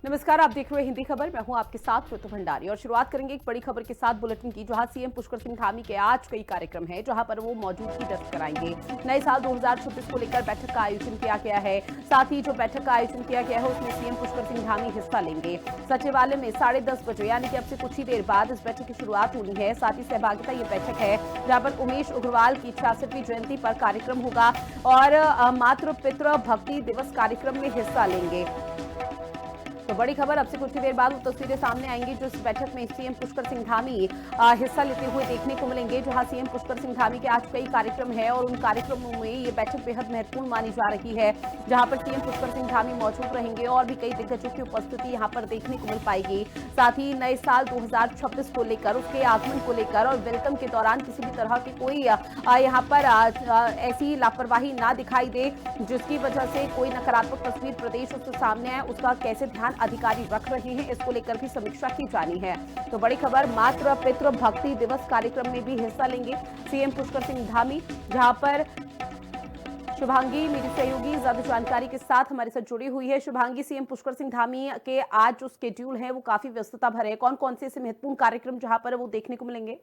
नमस्कार, आप देख रहे हैं हिंदी खबर। मैं हूं आपके साथ ऋतु भंडारी और शुरुआत करेंगे एक बड़ी खबर के साथ बुलेटिन की, जहां सीएम पुष्कर सिंह धामी के आज कई कार्यक्रम हैं, जहां पर वो मौजूदगी दर्ज कराएंगे। नए साल 2026 को लेकर बैठक का आयोजन किया गया है। साथ ही जो बैठक का आयोजन किया गया है उसमें सीएम पुष्कर सिंह धामी हिस्सा लेंगे। सचिवालय में 10:30 बजे यानी कि अब से कुछ ही देर बाद इस बैठक की शुरुआत होनी है। साथ ही सहभागिता ये बैठक है जहां पर उमेश अग्रवाल की 66वीं जयंती पर कार्यक्रम होगा और मातृ पितृ भक्ति दिवस कार्यक्रम में हिस्सा लेंगे। तो बड़ी खबर, अब से कुछ ही देर बाद वो तस्वीरें सामने आएंगी जो इस बैठक में सीएम पुष्कर सिंह धामी हिस्सा लेते हुए देखने को मिलेंगे। जहां सीएम पुष्कर सिंह धामी के आज कई कार्यक्रम हैं और उन कार्यक्रमों में ये बैठक बेहद महत्वपूर्ण मानी जा रही है, जहां पर सीएम पुष्कर सिंह धामी मौजूद रहेंगे और भी कई दिग्गजों की उपस्थिति यहां पर देखने को मिल पाएगी। साथ ही नए साल 2026 को लेकर, उसके आगमन को लेकर और वेलकम के दौरान किसी भी तरह की कोई यहाँ पर ऐसी लापरवाही ना दिखाई दे जिसकी वजह से कोई नकारात्मक तस्वीर प्रदेश से सामने आए, उसका कैसे ध्यान अधिकारी रख रहे हैं, इसको लेकर भी समीक्षा की जानी है। तो बड़ी खबर, मातृ पितृ भक्ति दिवस कार्यक्रम में भी हिस्सा लेंगे सीएम पुष्कर सिंह धामी, जहां पर शुभांगी मेरी सहयोगी ज्यादा जानकारी के साथ हमारे साथ जुड़ी हुई है। शुभांगी, सीएम पुष्कर सिंह धामी के आज जो स्केड्यूल है वो काफी व्यस्तता भरे है, कौन कौन से ऐसे महत्वपूर्ण कार्यक्रम जहां पर वो देखने को मिलेंगे?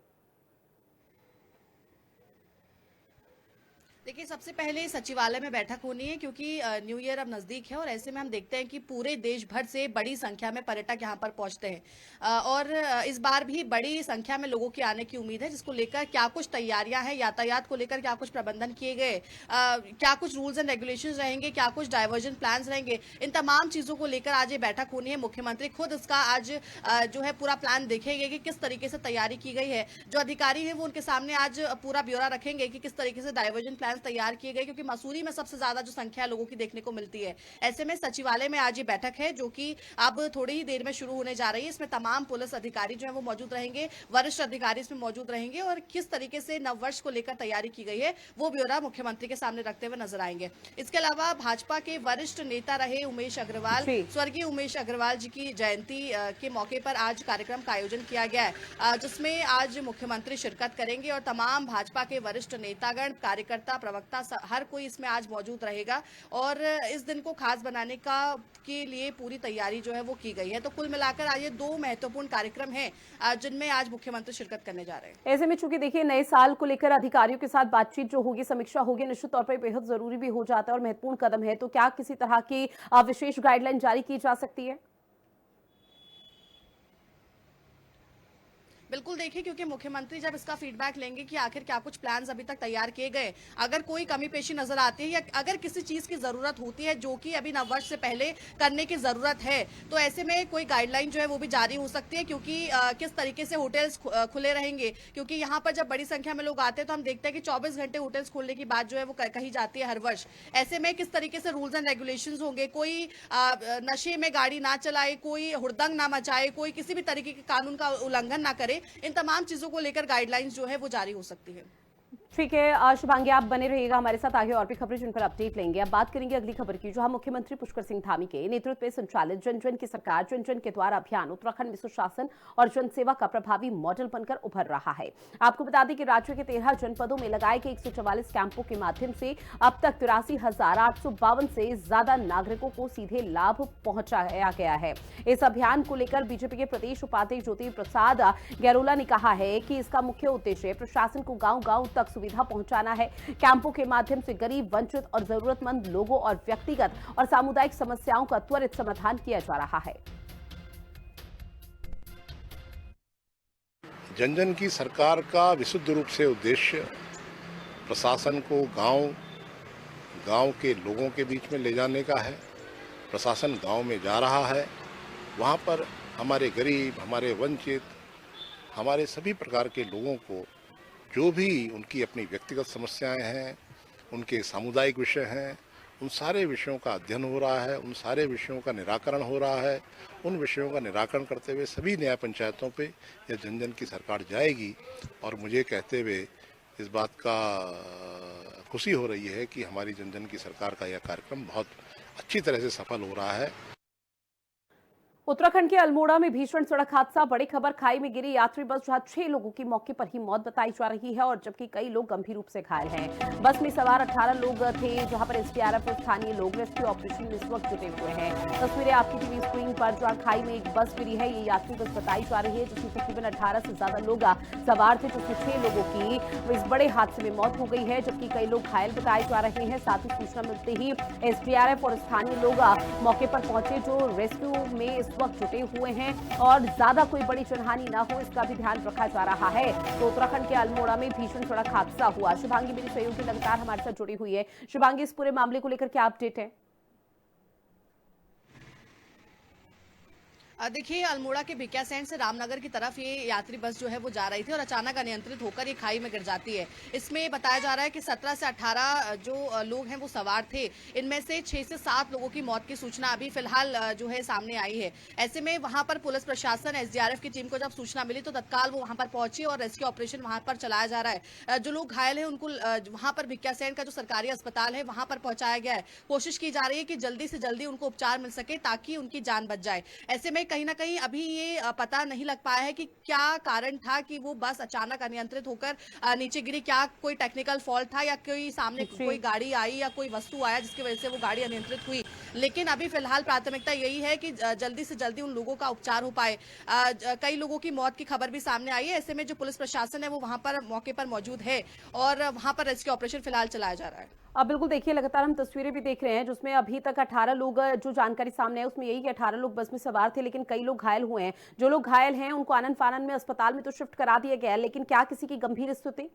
देखिए, सबसे पहले सचिवालय में बैठक होनी है क्योंकि न्यू ईयर अब नजदीक है और ऐसे में हम देखते हैं कि पूरे देश भर से बड़ी संख्या में पर्यटक यहां पर पहुंचते हैं और इस बार भी बड़ी संख्या में लोगों के आने की उम्मीद है, जिसको लेकर क्या कुछ तैयारियां हैं, यातायात को लेकर क्या कुछ प्रबंधन किए गए, क्या कुछ रूल्स एंड रेगुलेशंस रहेंगे, क्या कुछ डाइवर्जन प्लान्स रहेंगे, इन तमाम चीजों को लेकर आज ये बैठक होनी है। मुख्यमंत्री खुद इसका आज जो है पूरा प्लान देखेंगे कि किस तरीके से तैयारी की गई है। जो अधिकारी है वो उनके सामने आज पूरा ब्यौरा रखेंगे कि किस तरीके से डाइवर्जन प्लान तैयार किए गए, क्योंकि मसूरी में सबसे ज्यादा जो संख्या लोगों की देखने को मिलती है। ऐसे में सचिवालय में आज ये बैठक है जो कि अब थोड़ी ही देर में शुरू होने जा रही है। इसमें तमाम पुलिस अधिकारी जो है वो मौजूद रहेंगे, वरिष्ठ अधिकारी इसमें मौजूद रहेंगे और किस तरीके से नववर्ष को लेकर तैयारी की गई है वो ब्यौरा मुख्यमंत्री के सामने रखते हुए नजर आएंगे। इसके अलावा भाजपा के वरिष्ठ नेता रहे उमेश अग्रवाल, स्वर्गीय उमेश अग्रवाल जी की जयंती के मौके पर आज कार्यक्रम का आयोजन किया गया है, जिसमें आज मुख्यमंत्री शिरकत करेंगे और तमाम भाजपा के वरिष्ठ नेतागण, कार्यकर्ता, प्रवक्ता, हर कोई इसमें आज मौजूद रहेगा और इस दिन को खास बनाने के लिए पूरी तैयारी जो है वो की गई है। तो कुल मिलाकर आज ये दो महत्वपूर्ण कार्यक्रम हैं जिनमें आज मुख्यमंत्री शिरकत करने जा रहे हैं। ऐसे में चूंकि देखिए नए साल को लेकर अधिकारियों के साथ बातचीत जो होगी, समीक्षा होगी, निश्चित तौर पर बेहद जरूरी भी हो जाता है और महत्वपूर्ण कदम है। तो क्या किसी तरह की विशेष गाइडलाइन जारी की जा सकती है? बिल्कुल, देखिए, क्योंकि मुख्यमंत्री जब इसका फीडबैक लेंगे कि आखिर क्या कुछ प्लान्स अभी तक तैयार किए गए, अगर कोई कमी पेशी नजर आती है या अगर किसी चीज की जरूरत होती है जो कि अभी नववर्ष से पहले करने की जरूरत है, तो ऐसे में कोई गाइडलाइन जो है वो भी जारी हो सकती है। क्योंकि किस तरीके से होटल्स खुले रहेंगे, क्योंकि यहाँ पर जब बड़ी संख्या में लोग आते हैं तो हम देखते हैं कि 24 घंटे होटल्स खोलने की बात जो है वो कही जाती है हर वर्ष। ऐसे में किस तरीके से रूल्स एंड रेगुलेशन होंगे, कोई नशे में गाड़ी ना चलाए, कोई हुड़दंग ना मचाए, कोई किसी भी तरीके के कानून का उल्लंघन ना करे, इन तमाम चीजों को लेकर गाइडलाइंस जो है वो जारी हो सकती है। ठीक है शुभांगी, आप बने रहिएगा हमारे साथ, आगे और भी खबरें जिन पर अपडेट लेंगे। अब बात करेंगे अगली खबर की, जहां मुख्यमंत्री पुष्कर सिंह धामी के नेतृत्व में संचालित जन जन की सरकार, जन जन के द्वारा अभियान उत्तराखंड में सुशासन और जनसेवा का प्रभावी मॉडल बनकर उभर रहा है। आपको बता दें कि राज्य के 13 जनपदों में लगाए गए 144 कैंपों के माध्यम से अब तक 83,852 से ज्यादा नागरिकों को सीधे लाभ पहुंचाया गया है। इस अभियान को लेकर बीजेपी के प्रदेश उपाध्यक्ष ज्योति प्रसाद गैरोला ने कहा है कि इसका मुख्य उद्देश्य प्रशासन को गांव गांव तक सुविधा पहुंचाना है। कैंपों के माध्यम से गरीब, वंचित और जरूरतमंद लोगों और व्यक्तिगत और सामुदायिक समस्याओं का त्वरित समाधान किया जा रहा है। जन जन की सरकार का विशुद्ध रूप से उद्देश्य प्रशासन को गांव के लोगों के बीच में ले जाने का है। प्रशासन गांव में जा रहा है, वहां पर हमारे गरीब, हमारे वंचित, हमारे सभी प्रकार के लोगों को जो भी उनकी अपनी व्यक्तिगत समस्याएं हैं, उनके सामुदायिक विषय हैं, उन सारे विषयों का अध्ययन हो रहा है, उन सारे विषयों का निराकरण हो रहा है। उन विषयों का निराकरण करते हुए सभी न्याय पंचायतों पे यह जन जन की सरकार जाएगी और मुझे कहते हुए इस बात का खुशी हो रही है कि हमारी जन जन की सरकार का यह कार्यक्रम बहुत अच्छी तरह से सफल हो रहा है। उत्तराखंड के अल्मोड़ा में भीषण सड़क हादसा। बड़ी खबर, खाई में गिरी यात्री बस, जहां 6 लोगों की मौके पर ही मौत बताई जा रही है और जबकि कई लोग गंभीर रूप से घायल हैं। बस में सवार 18 लोग थे, जहां पर एसडीआरएफ और स्थानीय लोग रेस्क्यू ऑपरेशन में इस वक्त जुटे हुए हैं। तस्वीरें आपकी टीवी स्क्रीन पर, जहां खाई में एक बस गिरी है। ये यात्री बस बताई जा रही है, जिसमें तकरीबन 18 से ज्यादा लोग सवार थे, जिसमें 6 लोगों की इस बड़े हादसे में मौत हो गई है, जबकि कई लोग घायल बताए जा रहे हैं। साथ ही सूचना मिलते ही एसडीआरएफ और स्थानीय लोग मौके पर पहुंचे, जो रेस्क्यू में इस वक्त जुटे हुए हैं और ज्यादा कोई बड़ी जनहानि ना हो, इसका भी ध्यान रखा जा रहा है। तो उत्तराखंड के अल्मोड़ा में भीषण सड़क हादसा हुआ। शुभांगी मेरी सहयोगी लगातार हमारे साथ जुड़ी हुई है। शुभांगी, इस पूरे मामले को लेकर क्या अपडेट है? देखिए, अल्मोड़ा के भिकियासैंण से रामनगर की तरफ ये यात्री बस जो है वो जा रही थी और अचानक अनियंत्रित होकर ये खाई में गिर जाती है। इसमें बताया जा रहा है कि 17 से 18 जो लोग हैं वो सवार थे। इनमें से 6 से 7 लोगों की मौत की सूचना अभी फिलहाल जो है सामने आई है। ऐसे में वहां पर पुलिस प्रशासन, एसडीआरएफ की टीम को जब सूचना मिली तो तत्काल वो वहां पर पहुंची और रेस्क्यू ऑपरेशन वहां पर चलाया जा रहा है। जो लोग घायल है उनको वहां पर भिकियासैंण का जो सरकारी अस्पताल है वहां पर पहुंचाया गया है। कोशिश की जा रही है कि जल्दी से जल्दी उनको उपचार मिल सके ताकि उनकी जान बच जाए। ऐसे में कहीं ना कहीं अभी ये पता नहीं लग पाया है कि क्या कारण था कि वो बस अचानक अनियंत्रित होकर नीचे गिरी। क्या कोई टेक्निकल फॉल्ट था या कोई सामने कोई गाड़ी आई या कोई वस्तु आया जिसकी वजह से वो गाड़ी अनियंत्रित हुई। लेकिन अभी फिलहाल प्राथमिकता यही है कि जल्दी से जल्दी उन लोगों का उपचार हो पाए। कई लोगों की मौत की खबर भी सामने आई है। ऐसे में जो पुलिस प्रशासन है वो वहां पर मौके पर मौजूद है और वहां पर रेस्क्यू ऑपरेशन फिलहाल चलाया जा रहा है। अब बिल्कुल देखिए, लगातार हम तस्वीरें भी देख रहे हैं जिसमें अभी तक 18 लोग, जो जानकारी सामने है उसमें यही कि 18 लोग बस में सवार थे, लेकिन कई लोग घायल हुए हैं। जो लोग घायल हैं उनको आनन फानन में अस्पताल में तो शिफ्ट करा दिया गया है, लेकिन क्या किसी की गंभीर स्थिति?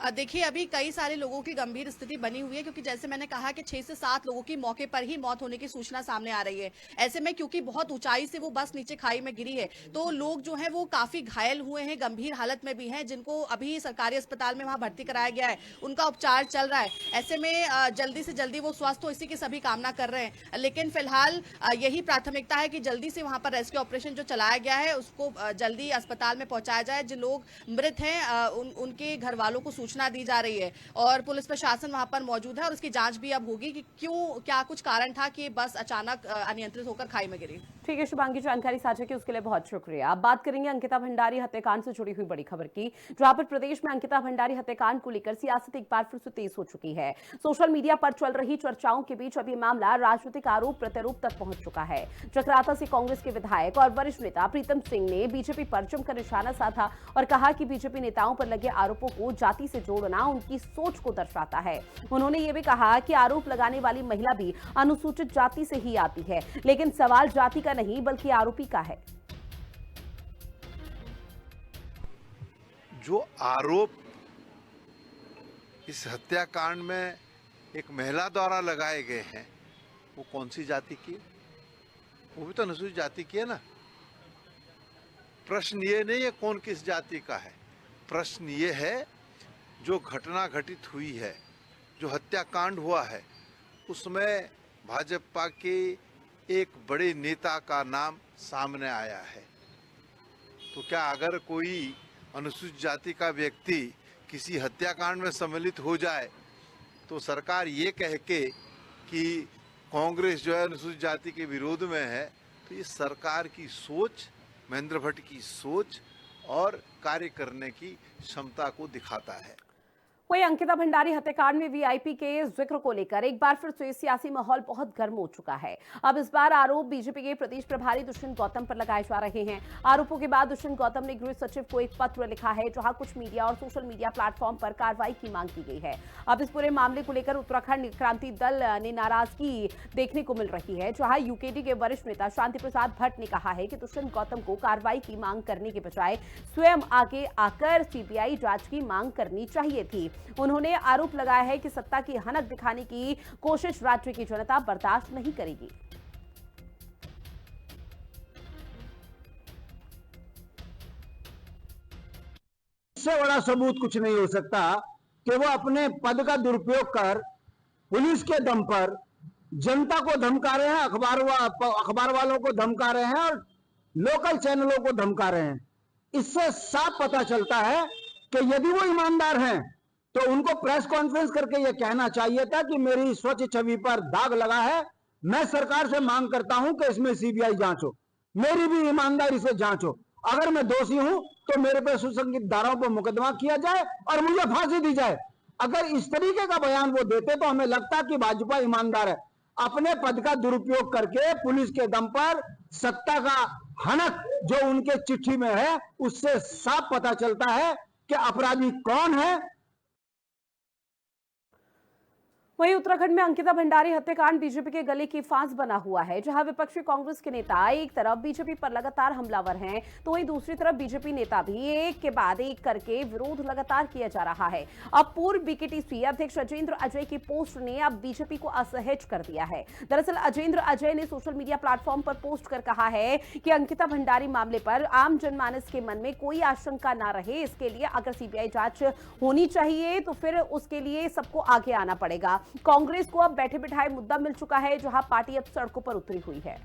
देखिए, अभी कई सारे लोगों की गंभीर स्थिति बनी हुई है, क्योंकि जैसे मैंने कहा कि 6 से 7 लोगों की मौके पर ही मौत होने की सूचना सामने आ रही है। ऐसे में क्योंकि बहुत ऊंचाई से वो बस नीचे खाई में गिरी है, तो लोग जो है वो काफी घायल हुए हैं, गंभीर हालत में भी हैं, जिनको अभी सरकारी अस्पताल में वहां भर्ती कराया गया है। उनका उपचार चल रहा है। ऐसे में जल्दी से जल्दी वो स्वस्थ हो, इसी की सभी कामना कर रहे हैं। लेकिन फिलहाल यही प्राथमिकता है कि जल्दी से वहां पर रेस्क्यू ऑपरेशन जो चलाया गया है उसको जल्दी अस्पताल में पहुंचाया जाए। जो लोग मृत हैं उनके घर वालों को सूचना दी जा रही है और पुलिस प्रशासन वहां पर मौजूद है और उसकी जांच भी अब होगी कि क्या कुछ कारण था कि बस अचानक अनियंत्रित होकर खाई में गिरी। ठीक है शुभांगी, जानकारी साझा की उसके लिए बहुत शुक्रिया। अब बात करेंगे अंकिता भंडारी हत्याकांड से जुड़ी हुई बड़ी खबर की, जहां पर प्रदेश में अंकिता भंडारी हत्याकांड को लेकर सियासत एक बार फिर से तेज हो चुकी है। सोशल मीडिया पर चल रही चर्चाओं के बीच अब ये मामला राजनीतिक आरोप प्रत्यारोप तक पहुंच चुका है। चक्राता से कांग्रेस के विधायक और वरिष्ठ नेता प्रीतम सिंह ने बीजेपी पर जमकर निशाना साधा और कहा कि बीजेपी नेताओं पर लगे आरोपों को जाति से जोड़ना उनकी सोच को दर्शाता है। उन्होंने ये भी कहा कि आरोप लगाने वाली महिला भी अनुसूचित जाति से ही आती है, लेकिन सवाल जाति का नहीं बल्कि आरोपी का है। जो आरोप इस हत्याकांड में एक महिला द्वारा लगाए गए हैं वो कौन सी जाति की? वो भी तो अनुसूचित जाति की है ना। प्रश्न ये नहीं है कौन किस जाति का है, प्रश्न ये है जो घटना घटित हुई है, जो हत्याकांड हुआ है, उसमें भाजपा के एक बड़े नेता का नाम सामने आया है। तो क्या अगर कोई अनुसूचित जाति का व्यक्ति किसी हत्याकांड में सम्मिलित हो जाए तो सरकार ये कह के कि कांग्रेस जो है अनुसूचित जाति के विरोध में है, तो ये सरकार की सोच, महेंद्र भट्ट की सोच और कार्य करने की क्षमता को दिखाता है। वहीं अंकिता भंडारी हत्याकांड में वीआईपी के जिक्र को लेकर एक बार फिर से सियासी माहौल बहुत गर्म हो चुका है। अब इस बार आरोप बीजेपी के प्रदेश प्रभारी दुष्यंत गौतम पर लगाए जा रहे हैं। आरोपों के बाद दुष्यंत गौतम ने गृह सचिव को एक पत्र लिखा है, जहां कुछ मीडिया और सोशल मीडिया प्लेटफॉर्म पर कार्रवाई की मांग की गई है। अब इस पूरे मामले को लेकर उत्तराखंड क्रांति दल ने नाराजगी देखने को मिल रही है, जहां यूकेडी के वरिष्ठ नेता शांति प्रसाद भट्ट ने कहा है कि दुष्यंत गौतम को कार्रवाई की मांग करने के बजाय स्वयं आगे आकर सीबीआई जांच की मांग करनी चाहिए थी। उन्होंने आरोप लगाया है कि सत्ता की हनक दिखाने की कोशिश राज्य की जनता बर्दाश्त नहीं करेगी। इससे बड़ा सबूत कुछ नहीं हो सकता कि वो अपने पद का दुरुपयोग कर पुलिस के दम पर जनता को धमका रहे हैं, अखबार वालों को धमका रहे हैं और लोकल चैनलों को धमका रहे हैं। इससे साफ पता चलता है कि यदि वो ईमानदार हैं तो उनको प्रेस कॉन्फ्रेंस करके यह कहना चाहिए था कि मेरी स्वच्छ छवि पर दाग लगा है, मैं सरकार से मांग करता हूं कि इसमें सीबीआई जांच हो, मेरी भी ईमानदारी से जांच हो, अगर मैं दोषी हूं तो मेरे पे सुसंगत धाराओं पर मुकदमा किया जाए और मुझे फांसी दी जाए। अगर इस तरीके का बयान वो देते तो हमें लगता कि भाजपा ईमानदार है। अपने पद का दुरुपयोग करके पुलिस के दम पर सत्ता का हनक जो उनके चिट्ठी में है, उससे साफ पता चलता है कि अपराधी कौन है। वहीं उत्तराखंड में अंकिता भंडारी हत्याकांड बीजेपी के गले की फांस बना हुआ है। जहां विपक्षी कांग्रेस के नेता एक तरफ बीजेपी पर लगातार हमलावर हैं, तो वहीं दूसरी तरफ बीजेपी नेता भी एक के बाद एक करके विरोध लगातार किया जा रहा है। अब पूर्व बीकेटीसी अध्यक्ष अजेंद्र अजय की पोस्ट ने अब बीजेपी को असहज कर दिया है। दरअसल अजेंद्र अजय ने सोशल मीडिया प्लेटफॉर्म पर पोस्ट कर कहा है कि अंकिता भंडारी मामले पर आम जनमानस के मन में कोई आशंका ना रहे, इसके लिए अगर सीबीआई जांच होनी चाहिए तो फिर उसके लिए सबको आगे आना पड़ेगा। कांग्रेस को अब बैठे बिठाए मुद्दा मिल चुका है, जहां पार्टी अब सड़कों पर उतरी हुई है।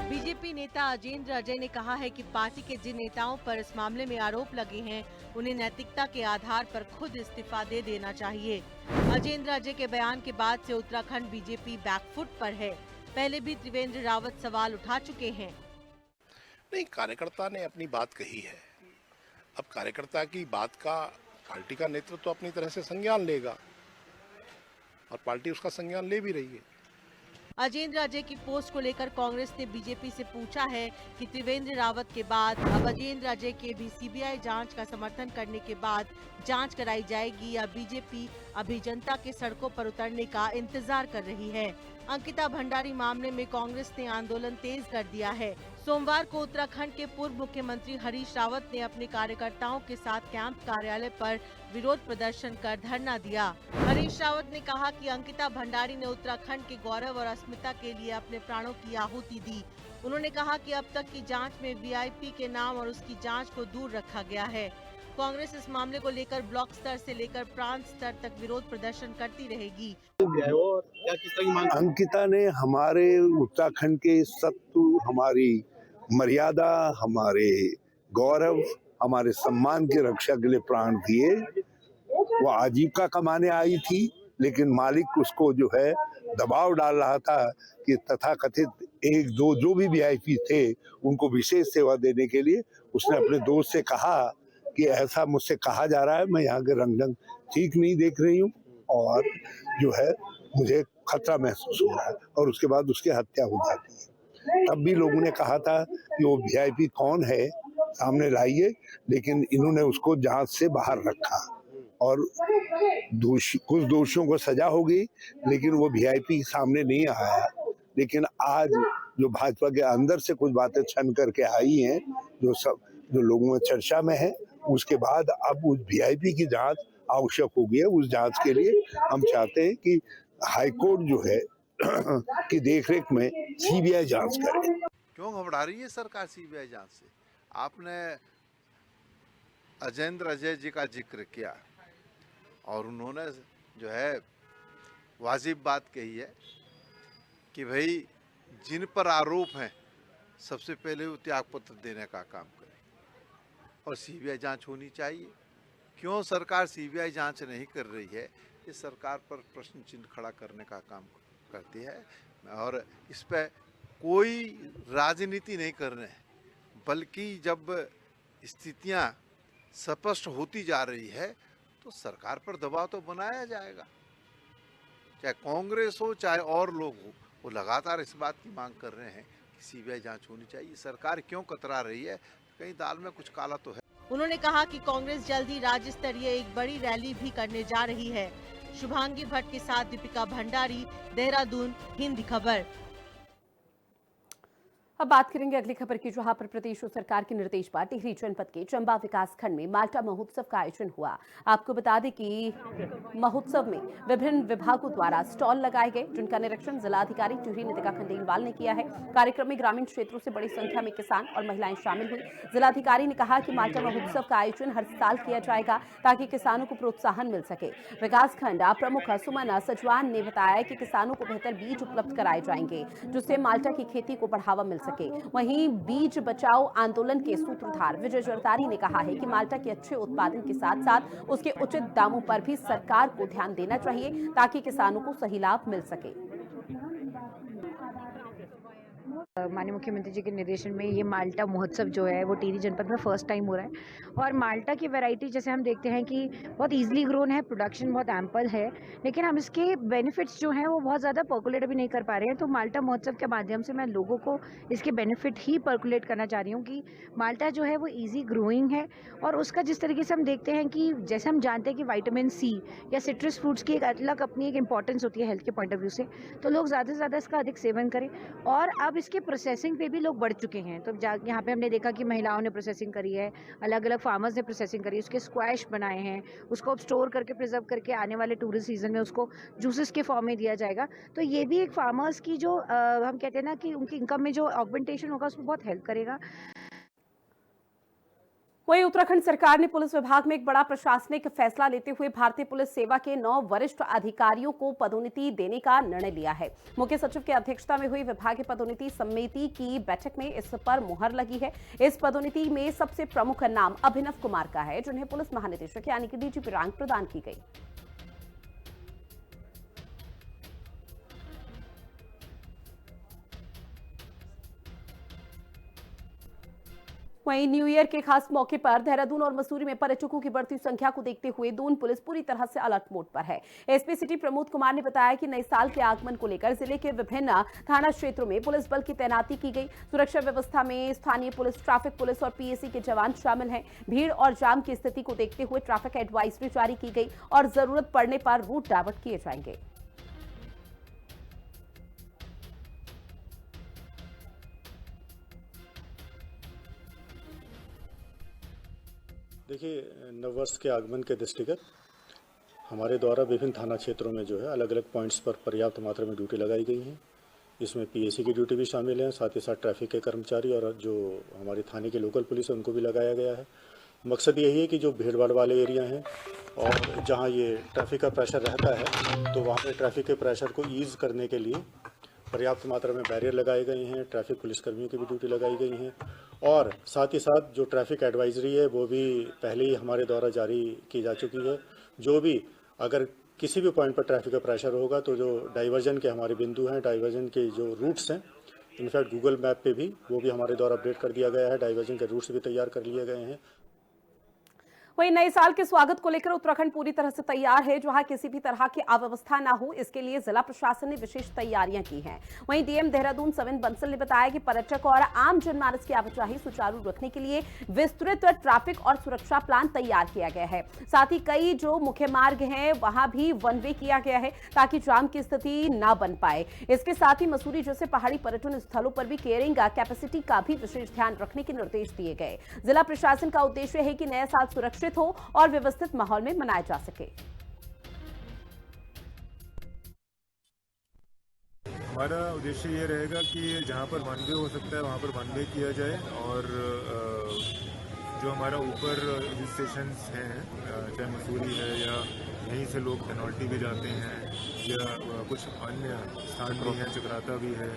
बीजेपी नेता अजेंद्र अजय ने कहा है कि पार्टी के जिन नेताओं पर इस मामले में आरोप लगे हैं, उन्हें नैतिकता के आधार पर खुद इस्तीफा दे देना चाहिए। अजेंद्र अजय के बयान के बाद से उत्तराखंड बीजेपी बैकफुट पर है। पहले भी त्रिवेंद्र रावत सवाल उठा चुके हैं। नहीं, कार्यकर्ता ने अपनी बात कही है। अब कार्यकर्ता की बात का पार्टी का नेतृत्व तो अपनी तरह से संज्ञान लेगा और पार्टी उसका संज्ञान ले भी रही है। अजेंद्र अजय की पोस्ट को लेकर कांग्रेस ने बीजेपी से पूछा है कि त्रिवेंद्र रावत के बाद अब अजेंद्र अजय के भी सीबीआई जांच का समर्थन करने के बाद जांच कराई जाएगी या बीजेपी अभी जनता के सड़कों पर उतरने का इंतजार कर रही है। अंकिता भंडारी मामले में कांग्रेस ने आंदोलन तेज कर दिया है। सोमवार को उत्तराखंड के पूर्व मुख्यमंत्री हरीश रावत ने अपने कार्यकर्ताओं के साथ कैंप कार्यालय पर विरोध प्रदर्शन कर धरना दिया। हरीश रावत ने कहा कि अंकिता भंडारी ने उत्तराखंड के गौरव और अस्मिता के लिए अपने प्राणों की आहुति दी। उन्होंने कहा कि अब तक की जांच में वीआईपी के नाम और उसकी जांच को दूर रखा गया है। कांग्रेस इस मामले को लेकर ब्लॉक स्तर से लेकर प्रांत स्तर तक विरोध प्रदर्शन करती रहेगी। अंकिता ने हमारे उत्तराखंड के सत्व, हमारी मर्यादा, हमारे गौरव, हमारे सम्मान की रक्षा के लिए प्राण दिए। वो आजीविका कमाने आई थी, लेकिन मालिक उसको जो है दबाव डाल रहा था कि तथाकथित एक दो जो भी वीआईपी थे उनको विशेष सेवा देने के लिए उसने अपने दोस्त से कहा कि ऐसा मुझसे कहा जा रहा है, मैं यहाँ के रंग ठीक नहीं देख रही हूँ और जो है मुझे खतरा महसूस हो रहा है, और उसके बाद उसकी हत्या हो जाती है। तब भी लोगों ने कहा था कि वो वीआईपी कौन है सामने लाइए, लेकिन इन्होंने उसको जांच से बाहर रखा और कुछ दोषियों को सजा हो गई, लेकिन वो वीआईपी सामने नहीं आया। लेकिन आज जो भाजपा के अंदर से कुछ बातें छन करके आई हैं, जो लोगों में चर्चा में है, उसके बाद अब उस वीआईपी की जांच आवश्यक हो गई है। उस जांच के लिए हम चाहते हैं कि हाईकोर्ट जो है की देखरेख में सीबीआई जांच करे। क्यों घबरा रही है सरकार सीबीआई जांच से? आपने अजेंद्र अजय जी का जिक्र किया और उन्होंने जो है वाजिब बात कही है कि भाई जिन पर आरोप हैं सबसे पहले वो त्यागपत्र देने का काम करें और सीबीआई जांच होनी चाहिए। क्यों सरकार सीबीआई जांच नहीं कर रही है, ये सरकार पर प्रश्न चिन्ह खड़ा करने का काम करती है और इस पर कोई राजनीति नहीं कर रहे हैं, बल्कि जब स्थितियां स्पष्ट होती जा रही है तो सरकार पर दबाव तो बनाया जाएगा, चाहे कांग्रेस हो चाहे और लोग हो। वो लगातार इस बात की मांग कर रहे हैं कि सीबीआई जांच होनी चाहिए। सरकार क्यों कतरा रही है? कहीं दाल में कुछ काला तो है। उन्होंने कहा कि कांग्रेस जल्दी राज्य स्तरीय एक बड़ी रैली भी करने जा रही है। शुभांगी भट्ट के साथ दीपिका भंडारी, देहरादून, हिंदी खबर। अब बात करेंगे अगली खबर की, जहां पर प्रदेश सरकार के निर्देश पर टिहरी जनपद के चंबा विकास खंड में माल्टा महोत्सव का आयोजन हुआ। आपको बता दें कि महोत्सव में विभिन्न विभागों द्वारा स्टॉल लगाए गए, जिनका निरीक्षण जिलाधिकारी टिहरी नितिका खंडेलवाल ने किया है। कार्यक्रम में ग्रामीण क्षेत्रों से बड़ी संख्या में किसान और महिलाएं शामिल हुई। जिलाधिकारी ने कहा कि माल्टा महोत्सव का आयोजन हर साल किया जाएगा ताकि किसानों को प्रोत्साहन मिल सके। विकासखंड प्रमुख सुमन सजवान ने बताया कि किसानों को बेहतर बीज उपलब्ध कराए जाएंगे, जिससे माल्टा की खेती को बढ़ावा मिल सके। वहीं बीज बचाओ आंदोलन के सूत्रधार विजय जरदारी ने कहा है कि माल्टा के अच्छे उत्पादन के साथ साथ उसके उचित दामों पर भी सरकार को ध्यान देना चाहिए ताकि किसानों को सही लाभ मिल सके। माननीय मुख्यमंत्री जी के निर्देशन में ये माल्टा महोत्सव जो है वो टिहरी जनपद में फर्स्ट टाइम हो रहा है। और माल्टा की वैरायटी जैसे हम देखते हैं कि बहुत इजीली ग्रोन है, प्रोडक्शन बहुत एम्पल है, लेकिन हम इसके बेनिफिट्स जो हैं वो बहुत ज़्यादा पर्कुलेट अभी नहीं कर पा रहे हैं। तो माल्टा महोत्सव के माध्यम से मैं लोगों को इसके बेनिफिट ही पर्कुलेट करना चाह रही हूँ कि माल्टा जो है वो ईजी ग्रोइंग है। और उसका जिस तरीके से हम देखते हैं कि जैसे हम जानते हैं कि विटामिन सी या सिट्रस फ्रूट्स की एक अलग अपनी एक इंपॉर्टेंस होती है हेल्थ के पॉइंट ऑफ व्यू से, तो लोग ज़्यादा से ज़्यादा इसका अधिक सेवन करें। और अब इसके प्रोसेसिंग पे भी लोग बढ़ चुके हैं। तो यहाँ पे हमने देखा कि महिलाओं ने प्रोसेसिंग करी है, अलग अलग फार्मर्स ने प्रोसेसिंग करी है, उसके स्क्वैश बनाए हैं, उसको अब स्टोर करके प्रिजर्व करके आने वाले टूरिस्ट सीजन में उसको जूसेस के फॉर्म में दिया जाएगा। तो ये भी एक फार्मर्स की जो हम कहते हैं ना कि उनकी इनकम में जो ऑगमेंटेशन होगा उसमें बहुत हेल्प करेगा। वहीं उत्तराखंड सरकार ने पुलिस विभाग में एक बड़ा प्रशासनिक फैसला लेते हुए भारतीय पुलिस सेवा के 9 वरिष्ठ अधिकारियों को पदोन्नति देने का निर्णय लिया है। मुख्य सचिव की अध्यक्षता में हुई विभागीय पदोन्नति समिति की बैठक में इस पर मुहर लगी है। इस पदोन्नति में सबसे प्रमुख नाम अभिनव कुमार का है, जिन्हें पुलिस महानिदेशक यानी कि डीजीपी रैंक प्रदान की गई। वहीं न्यू ईयर के खास मौके पर देहरादून और मसूरी में पर्यटकों की बढ़ती संख्या को देखते हुए दून पुलिस पूरी तरह से अलर्ट मोड पर है। एसपी सिटी प्रमोद कुमार ने बताया कि नए साल के आगमन को लेकर जिले के विभिन्न थाना क्षेत्रों में पुलिस बल की तैनाती की गई। सुरक्षा व्यवस्था में स्थानीय पुलिस, ट्रैफिक पुलिस और पीएसी के जवान शामिल हैं। भीड़ और जाम की स्थिति को देखते हुए ट्रैफिक एडवाइजरी जारी की गई और जरूरत पड़ने पर रूट डाइवर्ट किए जाएंगे। देखिए, नववर्ष के आगमन के दृष्टिगत हमारे द्वारा विभिन्न थाना क्षेत्रों में जो है अलग अलग पॉइंट्स पर पर्याप्त मात्रा में ड्यूटी लगाई गई है। इसमें पीएसी की ड्यूटी भी शामिल है, साथ ही साथ ट्रैफिक के कर्मचारी और जो हमारे थाने की लोकल पुलिस है उनको भी लगाया गया है। मकसद यही है कि जो भीड़ भाड़ वाले एरिया हैं और जहाँ ये ट्रैफिक का प्रेशर रहता है तो वहाँ पर ट्रैफिक के प्रेशर को ईज़ करने के लिए पर्याप्त मात्रा में बैरियर लगाए गए हैं। ट्रैफिक पुलिसकर्मियों की भी ड्यूटी लगाई गई हैं और साथ ही साथ जो ट्रैफिक एडवाइजरी है वो भी पहले ही हमारे द्वारा जारी की जा चुकी है। जो भी अगर किसी भी पॉइंट पर ट्रैफिक का प्रेशर होगा तो जो डाइवर्जन के हमारे बिंदु हैं, डाइवर्जन के जो रूट्स हैं, इनफैक्ट गूगल मैप पे भी वो भी हमारे द्वारा अपडेट कर दिया गया है। डाइवर्जन के रूट्स भी तैयार कर लिए गए हैं। वहीं नए साल के स्वागत को लेकर उत्तराखंड पूरी तरह से तैयार है। जहां किसी भी तरह की अव्यवस्था ना हो, इसके लिए जिला प्रशासन ने विशेष तैयारियां की हैं। वहीं डीएम देहरादून सविन बंसल ने बताया कि पर्यटक और आम जनमानस की आवाजाही सुचारू रखने के लिए विस्तृत ट्रैफिक और सुरक्षा प्लान तैयार किया गया है। साथ ही कई जो मुख्य मार्ग हैं वहां भी वन वे किया गया है ताकि जाम की स्थिति न बन पाए। इसके साथ ही मसूरी जैसे पहाड़ी पर्यटन स्थलों पर भी केयरिंग कैपेसिटी का भी विशेष ध्यान रखने के निर्देश दिए गए। जिला प्रशासन का उद्देश्य है कि नया साल सुरक्षित हो और व्यवस्थित माहौल में मनाया जा सके। हमारा उद्देश्य ये रहेगा कि जहाँ पर वन वे हो सकता है वहाँ पर वन वे किया जाए और जो हमारा ऊपर हिल स्टेशन हैं, चाहे मसूरी है या यहीं से लोग धनौल्टी भी जाते हैं या कुछ अन्य स्थान भी हैं, चक्राता भी है,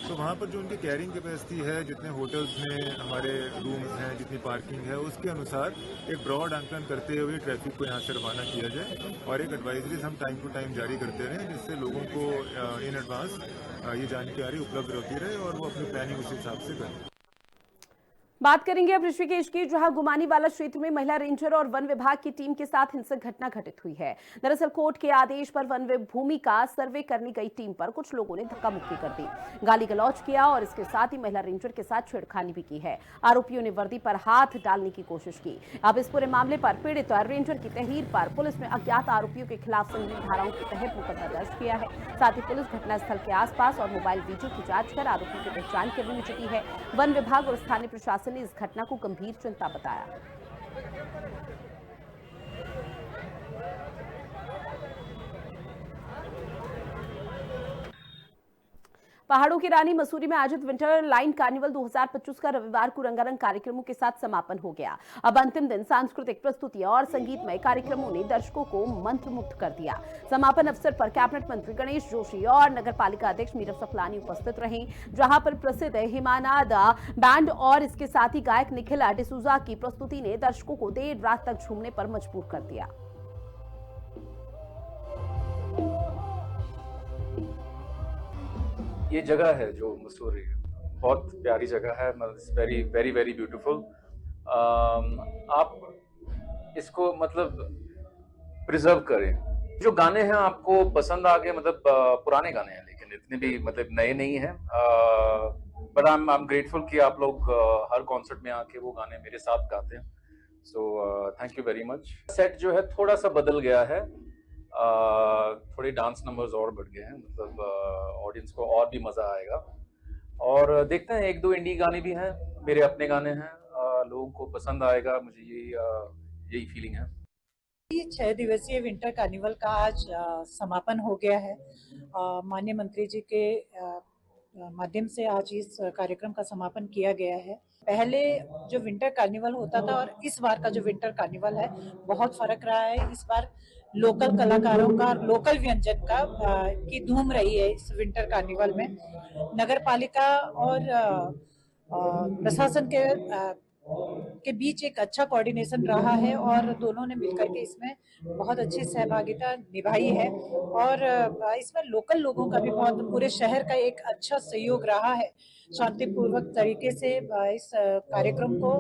तो वहाँ पर जो उनकी कैरिंग कैपेसिटी है, जितने होटल्स में हमारे रूम्स हैं, जितनी पार्किंग है, उसके अनुसार एक ब्रॉड आंकलन करते हुए ट्रैफिक को यहाँ से रवाना किया जाए और एक एडवाइजरीज हम टाइम टू टाइम जारी करते रहें, जिससे लोगों को इन एडवांस ये जानकारी उपलब्ध रहती रहे और वो अपनी प्लानिंग उस हिसाब से करें। बात करेंगे अब ऋषिकेश की, जहां गुमानीवाला क्षेत्र में महिला रेंजर और वन विभाग की टीम के साथ हिंसक घटना घटित हुई है। दरअसल कोर्ट के आदेश पर वन भूमि का सर्वे करने गई टीम पर कुछ लोगों ने धक्का मुक्की कर दी, गाली गलौज किया और इसके साथ ही महिला रेंजर के साथ छेड़खानी भी की है। आरोपियों ने वर्दी पर हाथ डालने की कोशिश की। अब इस पूरे मामले पर पीड़ित रेंजर की तहरीर पर पुलिस ने अज्ञात आरोपियों के खिलाफ संगीन धाराओं के तहत मुकदमा दर्ज किया है। साथ ही पुलिस घटनास्थल के आसपास और मोबाइल वीडियो की जांच कर आरोपियों की पहचान करने में जुटी है। वन विभाग और स्थानीय प्रशासन ने इस घटना को गंभीर चिंता बताया। पहाड़ों की रानी मसूरी में आयोजित विंटर लाइन कार्निवल 2025 का रविवार को रंगारंग कार्यक्रमों के साथ समापन हो गया। अब अंतिम दिन सांस्कृतिक प्रस्तुतियां और संगीतमय कार्यक्रमों ने दर्शकों को मंत्रमुग्ध कर दिया। समापन अवसर पर कैबिनेट मंत्री गणेश जोशी और नगर पालिका अध्यक्ष मीरा सकलानी उपस्थित रहे, जहां पर प्रसिद्ध हिमानाद बैंड और इसके साथ ही गायक निखिल डिसूजा की प्रस्तुति ने दर्शकों को देर रात तक झूमने पर मजबूर कर दिया। ये जगह है जो मसूरी, बहुत प्यारी जगह है, वेरी वेरी वेरी ब्यूटीफुल। आप इसको मतलब प्रिजर्व करें। जो गाने हैं आपको पसंद आ गए, मतलब पुराने गाने हैं लेकिन इतने भी मतलब नए नहीं हैं, बट आई एम ग्रेटफुल कि आप लोग हर कॉन्सर्ट में आके वो गाने मेरे साथ गाते हैं। So thank you very much. Set जो है थोड़ा सा बदल गया है, थोड़े डांस नंबर्स और बढ़ गए हैं, मतलब ऑडियंस को और भी मजा आएगा। और देखते हैं, एक दो इंडी गाने भी हैं, मेरे अपने गाने हैं, लोगों को पसंद आएगा, मुझे यही फीलिंग है। ये 6 दिवसीय विंटर कार्निवल का आज समापन हो गया है। माननीय मंत्री जी के माध्यम से आज इस कार्यक्रम का समापन किया गया है। पहले जो विंटर कार्निवल होता था और इस बार का जो विंटर कार्निवल है बहुत फर्क रहा है। इस बार लोकल कलाकारों का, लोकल व्यंजन का की धूम रही है इस विंटर कार्निवल में। नगर पालिका और प्रशासन के बीच एक अच्छा कोऑर्डिनेशन रहा है और दोनों ने मिलकर के इसमें बहुत अच्छी सहभागिता निभाई है और इसमें लोकल लोगों का भी बहुत, पूरे शहर का एक अच्छा सहयोग रहा है। शांतिपूर्वक तरीके से इस कार्यक्रम को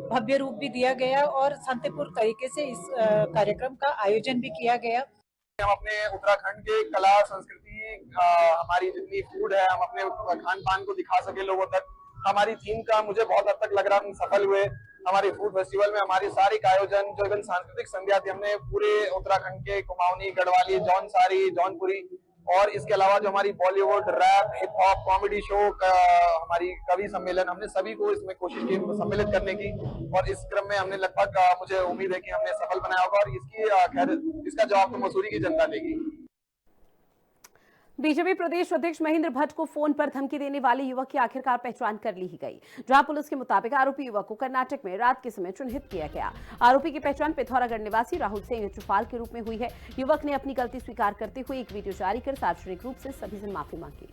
भव्य रूप भी दिया गया और शांतिपूर्ण तरीके से इस कार्यक्रम का आयोजन भी किया गया। हम अपने उत्तराखंड के कला संस्कृति, हमारी जितनी फूड है, हम अपने खान पान को दिखा सके लोगों तक। हमारी थीम का मुझे बहुत हद तक लग रहा है हम सफल हुए। हमारी फूड फेस्टिवल में हमारी सारी आयोजन जो इवन सांस्कृतिक संध्या थी, हमने पूरे उत्तराखंड के कुमाऊनी, गढ़वाली, जौनसारी, जौनपुरी और इसके अलावा जो हमारी Bollywood, rap, hip hop, comedy show, हमारी कवि सम्मेलन, हमने सभी को इसमें कोशिश की सम्मिलित करने की और इस क्रम में हमने लगभग, मुझे उम्मीद है कि हमने सफल बनाया होगा और इसका जवाब तो मसूरी की जनता देगी। बीजेपी प्रदेश अध्यक्ष महेंद्र भट्ट को फोन पर धमकी देने वाले युवक की आखिरकार पहचान कर ली ही गई, जहां पुलिस के मुताबिक आरोपी युवक को कर्नाटक में रात के समय चिन्हित किया गया। आरोपी की पहचान पिथौरागढ़ निवासी राहुल सिंह चुफाल के रूप में हुई है। युवक ने अपनी गलती स्वीकार करते हुए एक वीडियो जारी कर सार्वजनिक रूप से सभी से माफी मांगी।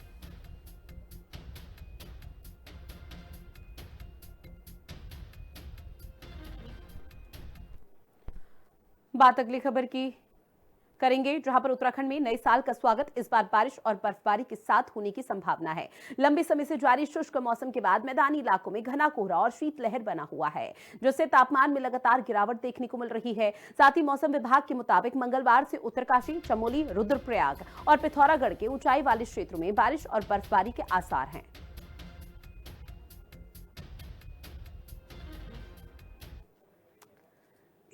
बात अगली खबर की करेंगे, जहां पर उत्तराखंड में नए साल का स्वागत इस बार बारिश और बर्फबारी के साथ होने की संभावना है। लंबे समय से जारी शुष्क मौसम के बाद मैदानी इलाकों में घना कोहरा और शीतलहर बना हुआ है, जिससे तापमान में लगातार गिरावट देखने को मिल रही है। साथ ही मौसम विभाग के मुताबिक मंगलवार से उत्तरकाशी, चमोली, रुद्रप्रयाग और पिथौरागढ़ के ऊंचाई वाले क्षेत्रों में बारिश और बर्फबारी के आसार हैं।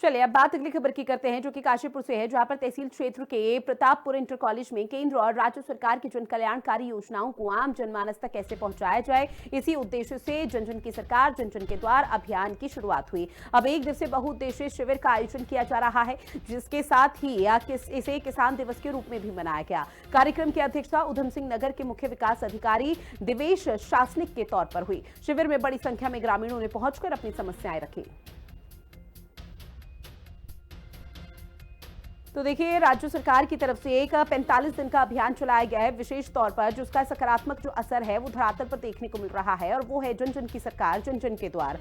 चलिए अब बात अगली खबर की करते हैं, जो कि काशीपुर से है, जहां पर तहसील क्षेत्र के प्रतापपुर इंटर कॉलेज में केंद्र और राज्य सरकार की जन कल्याणकारी योजनाओं को आम जनमानस तक कैसे पहुंचाया जाए, इसी उद्देश्य से जन जन की सरकार जन जन के द्वार अभियान की शुरुआत हुई। अब एक दिवसीय बहुउद्देशीय शिविर का आयोजन किया जा रहा है, जिसके साथ ही इसे किसान दिवस के रूप में भी मनाया गया। कार्यक्रम की अध्यक्षता उधम सिंह नगर के मुख्य विकास अधिकारी दिवेश शासनिक के तौर पर हुई। शिविर में बड़ी संख्या में ग्रामीणों ने पहुंचकर अपनी समस्याएं रखी। तो देखिए, राज्य सरकार की तरफ से एक 45 दिन का अभियान चलाया गया है विशेष तौर पर, जिसका सकारात्मक जो असर है वो धरातल पर देखने को मिल रहा है, और वो है जन जन की सरकार जन जन के द्वार।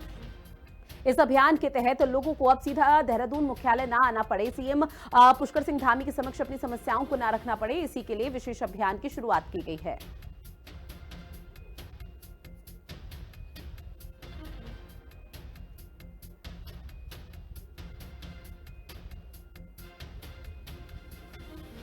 इस अभियान के तहत लोगों को अब सीधा देहरादून मुख्यालय ना आना पड़े, सीएम पुष्कर सिंह धामी के समक्ष अपनी समस्याओं को ना रखना पड़े, इसी के लिए विशेष अभियान की शुरुआत की गई है।